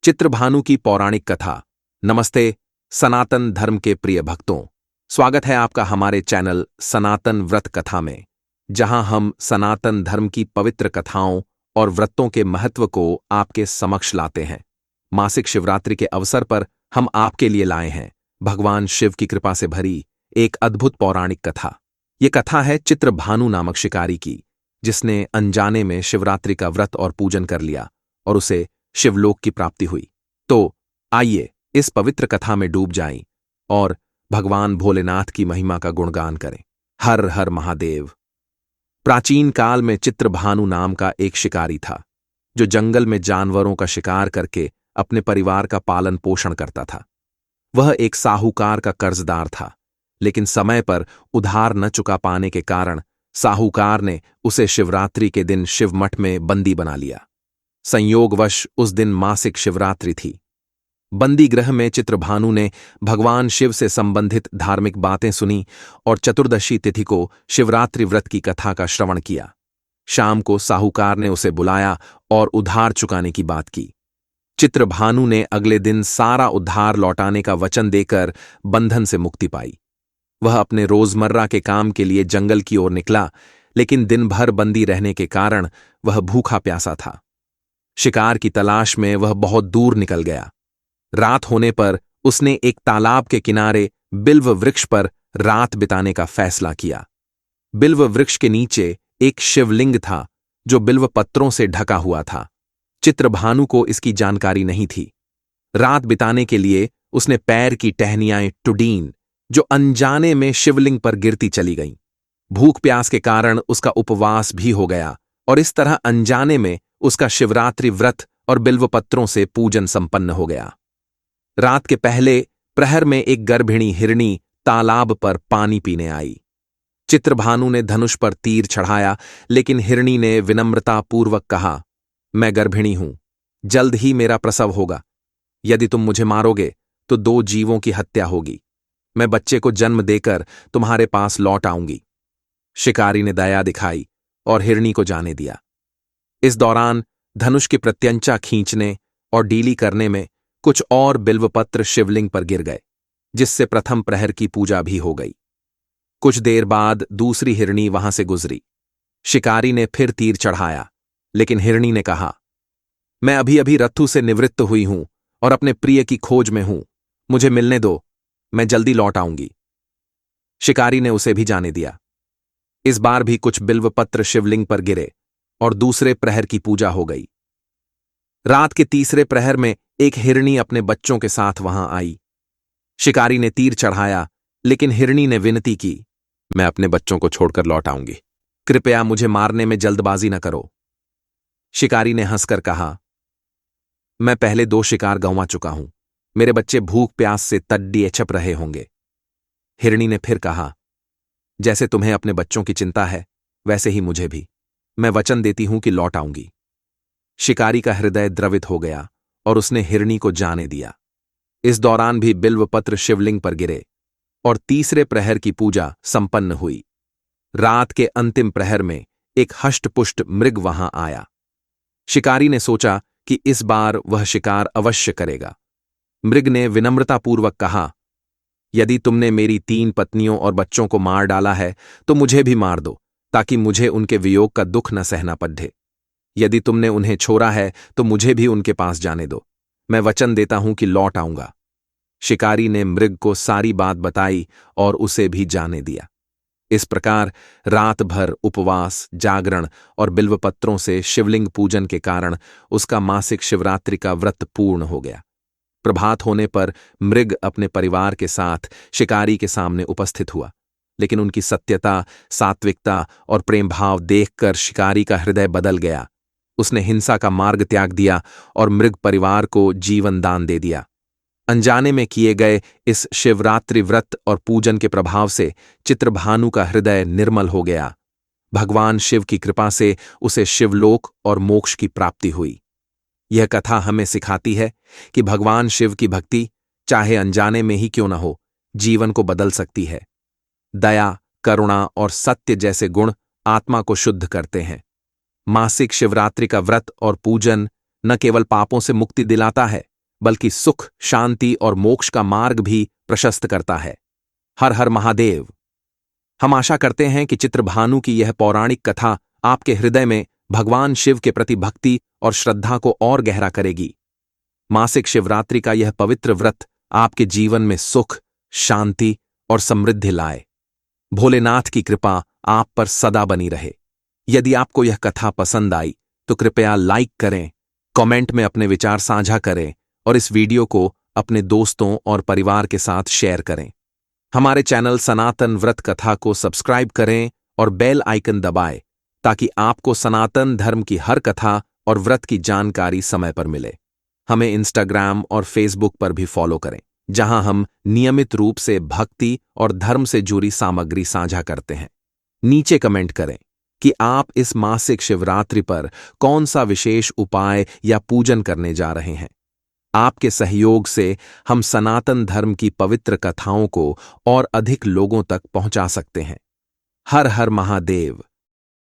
चित्रभानु की पौराणिक कथा। नमस्ते सनातन धर्म के प्रिय भक्तों, स्वागत है आपका हमारे चैनल सनातन व्रत कथा में, जहां हम सनातन धर्म की पवित्र कथाओं और व्रतों के महत्व को आपके समक्ष लाते हैं। मासिक शिवरात्रि के अवसर पर हम आपके लिए लाए हैं भगवान शिव की कृपा से भरी एक अद्भुत पौराणिक कथा। ये कथा है चित्रभानु नामक शिकारी की, जिसने अनजाने में शिवरात्रि का व्रत और पूजन कर लिया और उसे शिवलोक की प्राप्ति हुई। तो आइए इस पवित्र कथा में डूब जाएं और भगवान भोलेनाथ की महिमा का गुणगान करें। हर हर महादेव। प्राचीन काल में चित्रभानु नाम का एक शिकारी था, जो जंगल में जानवरों का शिकार करके अपने परिवार का पालन पोषण करता था। वह एक साहूकार का कर्जदार था, लेकिन समय पर उधार न चुका पाने के कारण साहूकार ने उसे शिवरात्रि के दिन शिवमठ में बंदी बना लिया। संयोगवश उस दिन मासिक शिवरात्रि थी। बंदी गृह में चित्रभानु ने भगवान शिव से संबंधित धार्मिक बातें सुनी और चतुर्दशी तिथि को शिवरात्रि व्रत की कथा का श्रवण किया। शाम को साहूकार ने उसे बुलाया और उधार चुकाने की बात की। चित्रभानु ने अगले दिन सारा उधार लौटाने का वचन देकर बंधन से मुक्ति पाई। वह अपने रोजमर्रा के काम के लिए जंगल की ओर निकला, लेकिन दिन भर बंदी रहने के कारण वह भूखा प्यासा था। शिकार की तलाश में वह बहुत दूर निकल गया। रात होने पर उसने एक तालाब के किनारे बिल्व वृक्ष पर रात बिताने का फैसला किया। बिल्व वृक्ष के नीचे एक शिवलिंग था, जो बिल्व पत्रों से ढका हुआ था। चित्रभानु को इसकी जानकारी नहीं थी। रात बिताने के लिए उसने पैर की टहनियां टुडीन, जो अनजाने में शिवलिंग पर गिरती चली गईं। भूख प्यास के कारण उसका उपवास भी हो गया और इस तरह अनजाने में उसका शिवरात्रि व्रत और बिल्वपत्रों से पूजन संपन्न हो गया। रात के पहले प्रहर में एक गर्भिणी हिरणी तालाब पर पानी पीने आई। चित्रभानु ने धनुष पर तीर चढ़ाया, लेकिन हिरणी ने विनम्रतापूर्वक कहा, मैं गर्भिणी हूं, जल्द ही मेरा प्रसव होगा। यदि तुम मुझे मारोगे तो 2 जीवों की हत्या होगी। मैं बच्चे को जन्म देकर तुम्हारे पास लौट आऊंगी। शिकारी ने दया दिखाई और हिरणी को जाने दिया। इस दौरान धनुष की प्रत्यंचा खींचने और डीली करने में कुछ और बिल्वपत्र शिवलिंग पर गिर गए, जिससे प्रथम प्रहर की पूजा भी हो गई। कुछ देर बाद दूसरी हिरणी वहां से गुजरी। शिकारी ने फिर तीर चढ़ाया, लेकिन हिरणी ने कहा, मैं अभी अभी रथू से निवृत्त हुई हूं और अपने प्रिय की खोज में हूं। मुझे मिलने दो, मैं जल्दी लौट आऊंगी। शिकारी ने उसे भी जाने दिया। इस बार भी कुछ बिल्वपत्र शिवलिंग पर गिरे और दूसरे प्रहर की पूजा हो गई। रात के तीसरे प्रहर में एक हिरणी अपने बच्चों के साथ वहां आई। शिकारी ने तीर चढ़ाया, लेकिन हिरणी ने विनती की, मैं अपने बच्चों को छोड़कर लौट आऊंगी। कृपया मुझे मारने में जल्दबाजी न करो। शिकारी ने हंसकर कहा, मैं पहले 2 शिकार गंवा चुका हूं। मेरे बच्चे भूख प्यास से तड्डिए छप रहे होंगे। हिरणी ने फिर कहा, जैसे तुम्हें अपने बच्चों की चिंता है, वैसे ही मुझे भी। मैं वचन देती हूं कि लौट आऊंगी। शिकारी का हृदय द्रवित हो गया और उसने हिरणी को जाने दिया। इस दौरान भी बिल्वपत्र शिवलिंग पर गिरे और तीसरे प्रहर की पूजा संपन्न हुई। रात के अंतिम प्रहर में एक हष्टपुष्ट मृग वहां आया। शिकारी ने सोचा कि इस बार वह शिकार अवश्य करेगा। मृग ने विनम्रतापूर्वक कहा, यदि तुमने मेरी 3 पत्नियों और बच्चों को मार डाला है तो मुझे भी मार दो, ताकि मुझे उनके वियोग का दुख न सहना पड़े। यदि तुमने उन्हें छोड़ा है तो मुझे भी उनके पास जाने दो। मैं वचन देता हूं कि लौट आऊंगा। शिकारी ने मृग को सारी बात बताई और उसे भी जाने दिया। इस प्रकार रात भर उपवास, जागरण और बिल्वपत्रों से शिवलिंग पूजन के कारण उसका मासिक शिवरात्रि का व्रत पूर्ण हो गया। प्रभात होने पर मृग अपने परिवार के साथ शिकारी के सामने उपस्थित हुआ, लेकिन उनकी सत्यता, सात्विकता और प्रेम भाव देखकर शिकारी का हृदय बदल गया। उसने हिंसा का मार्ग त्याग दिया और मृग परिवार को जीवन दान दे दिया। अनजाने में किए गए इस शिवरात्रि व्रत और पूजन के प्रभाव से चित्रभानु का हृदय निर्मल हो गया। भगवान शिव की कृपा से उसे शिवलोक और मोक्ष की प्राप्ति हुई। यह कथा हमें सिखाती है कि भगवान शिव की भक्ति, चाहे अनजाने में ही क्यों न हो, जीवन को बदल सकती है। दया, करुणा और सत्य जैसे गुण आत्मा को शुद्ध करते हैं। मासिक शिवरात्रि का व्रत और पूजन न केवल पापों से मुक्ति दिलाता है, बल्कि सुख, शांति और मोक्ष का मार्ग भी प्रशस्त करता है। हर हर महादेव। हम आशा करते हैं कि चित्रभानु की यह पौराणिक कथा आपके हृदय में भगवान शिव के प्रति भक्ति और श्रद्धा को और गहरा करेगी। मासिक शिवरात्रि का यह पवित्र व्रत आपके जीवन में सुख, शांति और समृद्धि लाए। भोलेनाथ की कृपा आप पर सदा बनी रहे। यदि आपको यह कथा पसंद आई तो कृपया लाइक करें, कमेंट में अपने विचार साझा करें और इस वीडियो को अपने दोस्तों और परिवार के साथ शेयर करें। हमारे चैनल सनातन व्रत कथा को सब्सक्राइब करें और बेल आइकन दबाएं ताकि आपको सनातन धर्म की हर कथा और व्रत की जानकारी समय पर मिले। हमें इंस्टाग्राम और फेसबुक पर भी फॉलो करें, जहां हम नियमित रूप से भक्ति और धर्म से जुड़ी सामग्री साझा करते हैं। नीचे कमेंट करें कि आप इस मासिक शिवरात्रि पर कौन सा विशेष उपाय या पूजन करने जा रहे हैं। आपके सहयोग से हम सनातन धर्म की पवित्र कथाओं को और अधिक लोगों तक पहुंचा सकते हैं। हर हर महादेव।